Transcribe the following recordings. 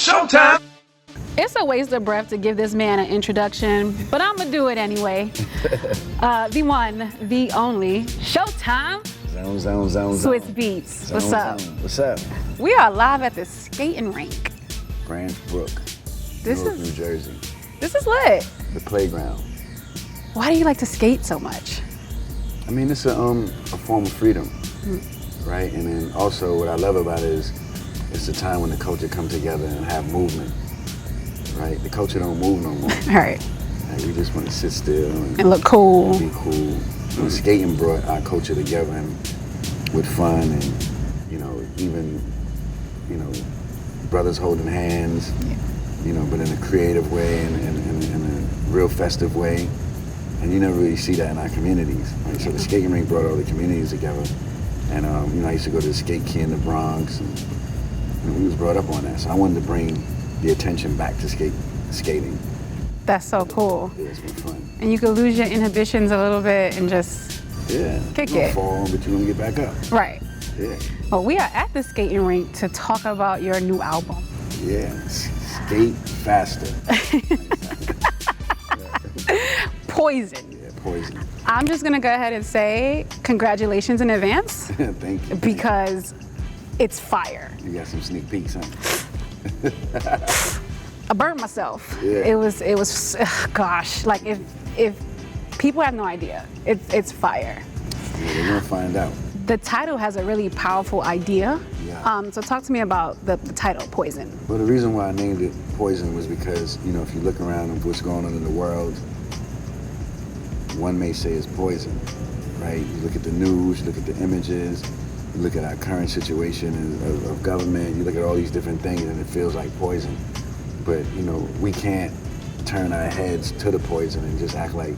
showtime. It's a waste of breath to give this man an introduction, but I'm gonna do it anyway. The one, the only, Showtime. Swizz Beatz. What's up? What's up? We are live at the skating rink. Branch Brook, New Jersey. This is lit. The playground. Why do you like to skate so much? I mean, it's a form of freedom, right? And then also what I love about it is it's a time when the culture come together and have movement, right? The culture don't move no more. All right. Like, we just want to sit still And look cool. And be cool. And skating brought our culture together and with fun and, even, brothers holding hands, but in a creative way and in a real festive way. And you never really see that in our communities, right? So the skating rink brought all the communities together. And, I used to go to the skate key in the Bronx and we was brought up on that. So I wanted to bring the attention back to skating. That's so cool. Yeah, it's been fun. And you could lose your inhibitions a little bit and just kick it. Fall, but you're gonna get back up. Right. Yeah. Well, we are at the skating rink to talk about your new album. Yeah, skate faster. Poison. Yeah, Poison. I'm just gonna go ahead and say congratulations in advance. Thank you. Because it's fire. You got some sneak peeks, huh? I burnt myself. Yeah. It was gosh, like if people have no idea, it's fire. Yeah, they're gonna find out. The title has a really powerful idea. Yeah. So talk to me about the title, Poison. Well, the reason why I named it Poison was because, if you look around at what's going on in the world, one may say it's poison, right? You look at the news, you look at the images, you look at our current situation of government, you look at all these different things and it feels like poison. But, we can't turn our heads to the poison and just act like,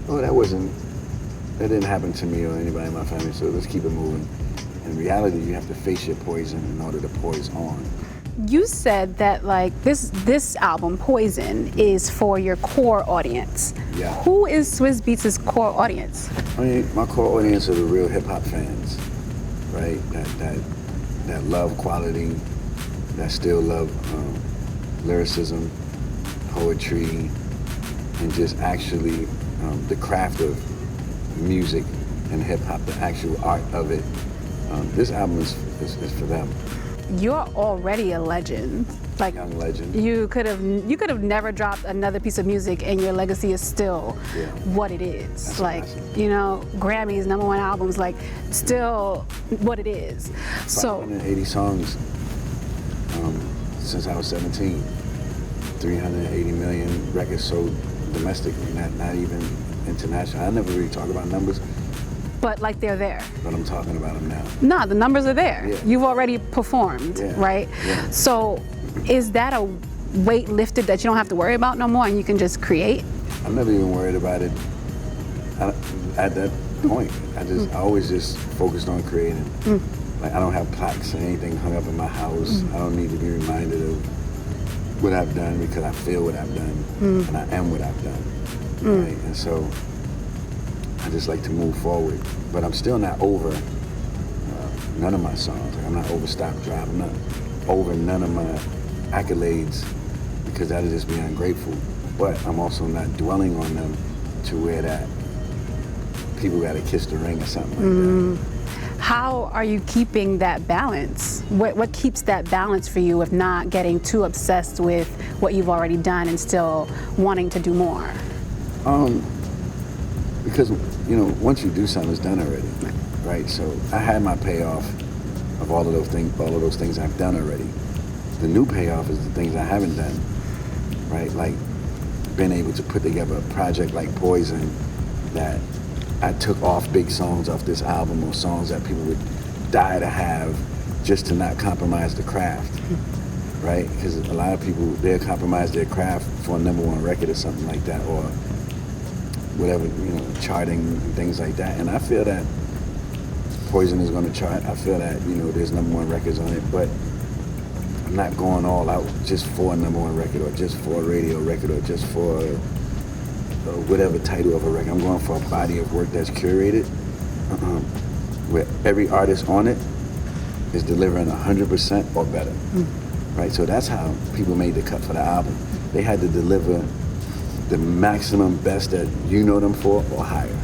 oh, that didn't happen to me or anybody in my family, so let's keep it moving. In reality, you have to face your poison in order to poise on. You said that this album, Poison, is for your core audience. Yeah. Who is Swizz Beatz' core audience? I mean, my core audience are the real hip hop fans, right? That love quality, that still love lyricism, poetry, and just actually the craft of music and hip hop, the actual art of it. This album is for them. You're already a legend. Young legend. You could have never dropped another piece of music and your legacy is still what it is. That's amazing. Grammys, #1 albums, still what it is. 580 songs since I was 17. 380 million records sold domestically, not even international. I never really talk about numbers. But they're there. But I'm talking about them now. No, the numbers are there. Yeah. You've already performed, right? Yeah. So is that a weight lifted that you don't have to worry about no more and you can just create? I'm never even worried about it at that point. I always just focused on creating. I don't have plaques or anything hung up in my house. I don't need to be reminded of what I've done because I feel what I've done and I am what I've done. Right? And so I just like to move forward, but I'm still not over none of my songs. I'm not over Stop Drop. I'm not over none of my accolades because that would just be ungrateful. But I'm also not dwelling on them to where that people got to kiss the ring or something like that. How are you keeping that balance? What keeps that balance for you if not getting too obsessed with what you've already done and still wanting to do more? Because, once you do something, it's done already, right? So I had my payoff of all of those things I've done already. The new payoff is the things I haven't done, right? Like being able to put together a project like Poison that I took off big songs off this album or songs that people would die to have just to not compromise the craft, right? Because a lot of people, they'll compromise their craft for a #1 record or something like that, or whatever, charting and things like that. And I feel that Poison is going to chart. I feel that, there's #1 records on it, but I'm not going all out just for a #1 record or just for a radio record or just for whatever title of a record. I'm going for a body of work that's curated, where every artist on it is delivering 100% or better. right? So that's how people made the cut for the album. They had to deliver the maximum best that you know them for or higher.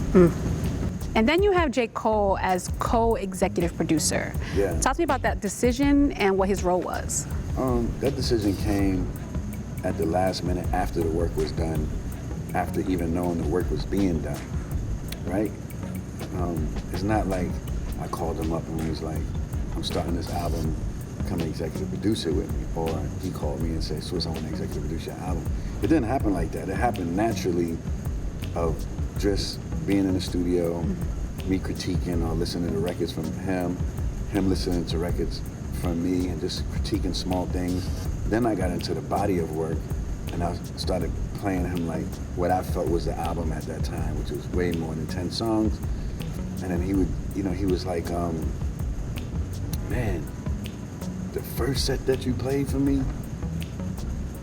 And then you have J. Cole as co-executive producer. Yeah. Talk to me about that decision and what his role was. That decision came at the last minute after the work was done, after even knowing the work was being done, right? It's not like I called him up and was like, I'm starting this album, become an executive producer with me, or he called me and said, Swizz, I want to executive produce your album. It didn't happen like that. It happened naturally of just being in the studio, me critiquing or listening to records from him listening to records from me and just critiquing small things. Then I got into the body of work and I started playing him like what I felt was the album at that time, which was way more than 10 songs. And then he would, he was like, man, the first set that you played for me,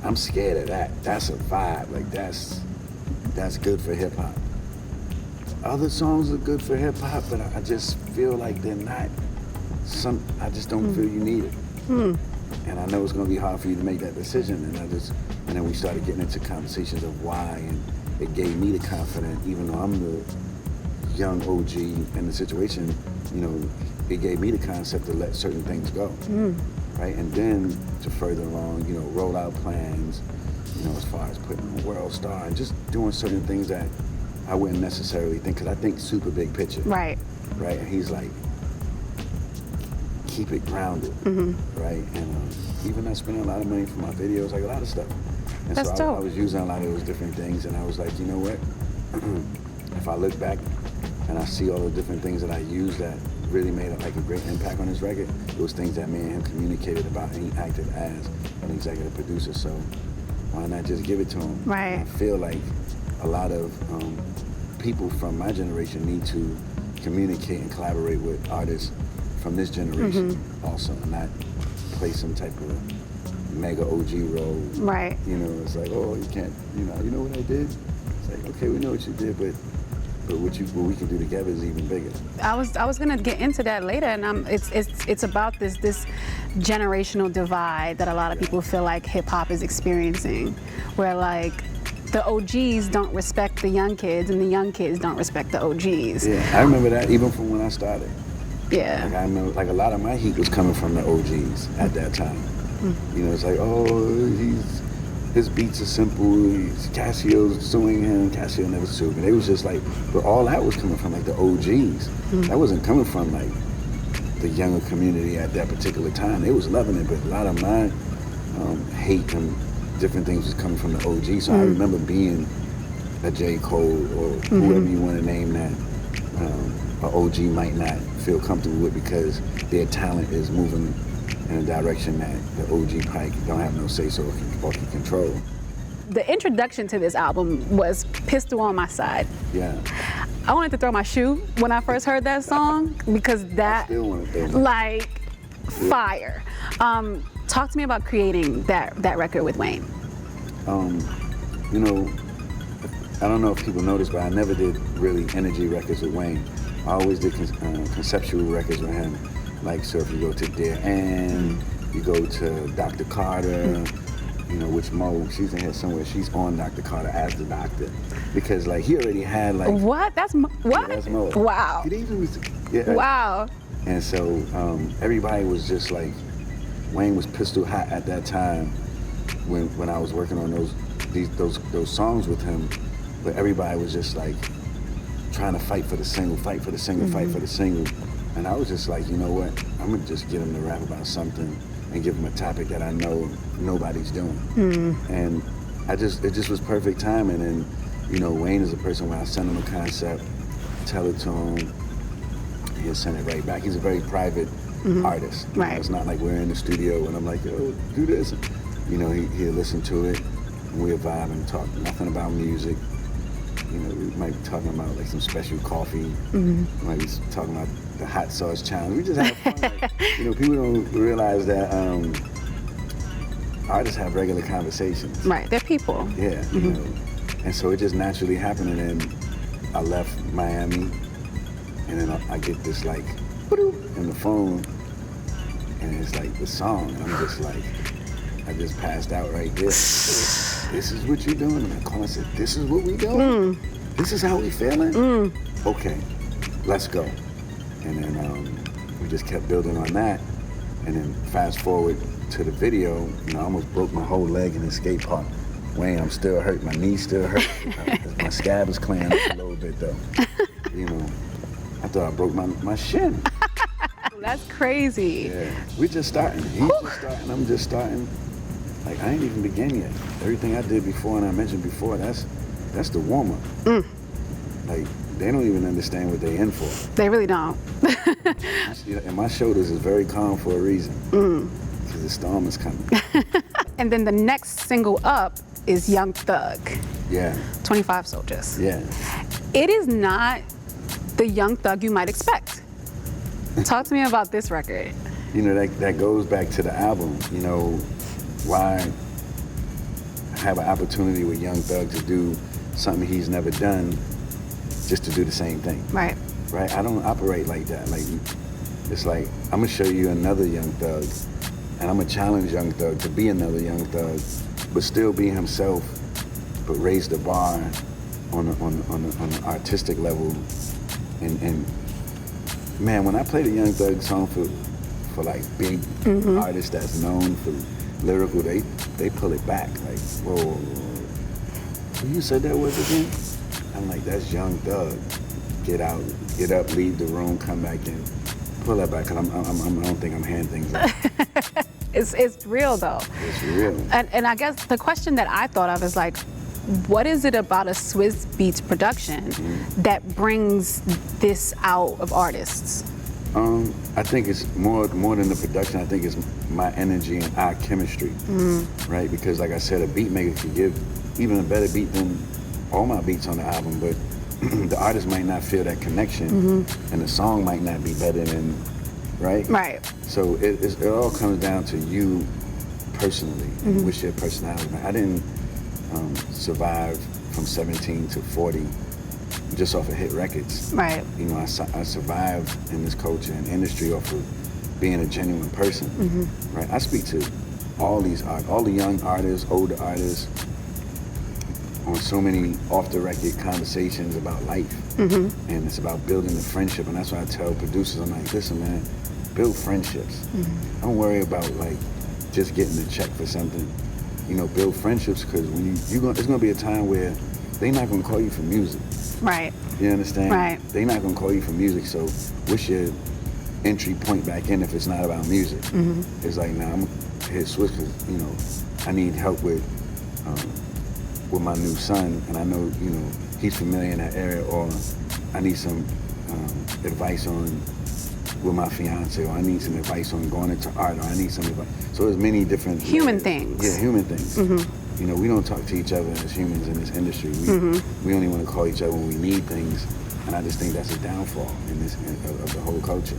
I'm scared of that. That's a vibe, like that's good for hip hop. Other songs are good for hip hop, but I just feel like they're not I just don't feel you need it. And I know it's gonna be hard for you to make that decision. And then we started getting into conversations of why, and it gave me the confidence, even though I'm the young OG in the situation, it gave me the concept to let certain things go. Right? And then to further along, roll out plans, as far as putting on World Star and just doing certain things that I wouldn't necessarily think, because I think super big picture. Right. Right? And he's like, keep it grounded. Right? And even I spent a lot of money for my videos, like a lot of stuff. And That's so dope. I was using a lot of those different things, and I was like, you know what? If I look back and I see all the different things that I used that really made like a great impact on this record, it was things that me and him communicated about, and he acted as an executive producer. So why not just give it to him? Right. I feel like a lot of people from my generation need to communicate and collaborate with artists from this generation also, and not play some type of mega OG role. Right. It's like, oh, you can't, you know what I did? It's like, okay, we know what you did, but what we can do together is even bigger. I was gonna get into that later, and it's about this generational divide that a lot of people feel like hip hop is experiencing, where like the OGs don't respect the young kids, and the young kids don't respect the OGs. Yeah, I remember that even from when I started. Yeah. Like I remember, like a lot of my heat was coming from the OGs at that time. It's like, oh, his beats are simple. Cassio's suing him. Cassio never sued me. They was just like, but all that was coming from like the OGs. That wasn't coming from like the younger community at that particular time. They was loving it, but a lot of my hate and different things was coming from the OG. So I remember being a J. Cole or whoever you want to name that, an OG might not feel comfortable with because their talent is moving in a direction that the OG probably don't have no say-so or can control. The introduction to this album was Pistol on My Side. Yeah. I wanted to throw my shoe when I first heard that song because that, Still want to throw like, fire. Talk to me about creating that record with Wayne. I don't know if people noticed, but I never did really energy records with Wayne. I always did conceptual records with him. Like, so if you go to Dear Ann, you go to Dr. Carter, which Mo, she's in here somewhere, she's on Dr. Carter as the doctor. Because like he already had like... What? That's what? Yeah, that's Mo. Wow. Yeah. Wow. And so everybody was just like, Wayne was pistol hot at that time when I was working on those songs with him. But everybody was just like trying to fight for the single, fight for the single. And I was just like, you know what? I'm gonna just get him to rap about something and give him a topic that I know nobody's doing. And it just was perfect timing. And Wayne is a person when I send him a concept, tell it to him, he'll send it right back. He's a very private artist. Right. It's not like we're in the studio and I'm like, yo, do this. He'll listen to it, and we'll vibe and talk nothing about music. We might be talking about like some special coffee. We might be talking about the hot sauce challenge. We just have fun. Like, people don't realize that artists have regular conversations. Right, they're people. Yeah, and so it just naturally happened. And then I left Miami, and then I get this like in the phone, and it's like the song, and I'm just like, I just passed out right there. This is what you're doing? And I called and said, this is what we doing? This is how we feeling? Okay, let's go. And then we just kept building on that. And then fast forward to the video, you know, I almost broke my whole leg in the skate park. Wayne, I'm still hurt, my knee still hurt. My scab is clearing up a little bit though. You know, I thought I broke my shin. That's crazy. Yeah, we're just starting. He's just starting, I'm just starting. Like, I ain't even begun yet. Everything I did before and I mentioned before, that's the warm-up. Like, they don't even understand what they in for. They really don't. And my shoulders is very calm for a reason. Because the storm is coming. And then the next single up is Young Thug. Yeah. 25 Soldiers. Yeah. It is not the Young Thug you might expect. Talk to me about this record. You know, that goes back to the album. You know, why have an opportunity with Young Thug to do something he's never done just to do the same thing. Right. Right? I don't operate like that. Like, it's like, I'm gonna show you another Young Thug, and I'm gonna challenge Young Thug to be another Young Thug, but still be himself, but raise the bar on the artistic level. And man, when I play the Young Thug song for like big artists that's known for lyrical, they pull it back. Like, whoa. Who you said that was again? I'm like, that's Young Thug. Get out, get up, leave the room, come back in. Pull that back, cause I don't think I'm handing things up. It's real though. It's real. And I guess the question that I thought of is like, what is it about a Swizz Beatz production that brings this out of artists? I think it's more than the production. I think it's my energy and our chemistry, right? Because like I said, a beat maker could give even a better beat than all my beats on the album, but the artist might not feel that connection, and the song might not be better than, right? Right. So it all comes down to you personally, and what's your personality. I didn't survive from 17 to 40 just off of hit records. Right. You know, I survived in this culture and industry off of being a genuine person, right? I speak to all these all the young artists, older artists, on so many off-the-record conversations about life, and it's about building a friendship, and that's why I tell producers, I'm like, listen, man, build friendships. Don't worry about like just getting a check for something. You know, build friendships, because when it's gonna be a time where they're not gonna call you for music. Right. You understand? Right. They're not gonna call you for music, so what's your entry point back in if it's not about music? It's like, nah, I'm gonna hit Swizz because, you know, I need help with my new son, and I know, you know, he's familiar in that area, or I need some advice on with my fiance, or I need some advice on going into art, or I need some advice. So there's many different human things. Yeah, human things. You know, we don't talk to each other as humans in this industry. We only want to call each other when we need things, and I just think that's a downfall in this of the whole culture.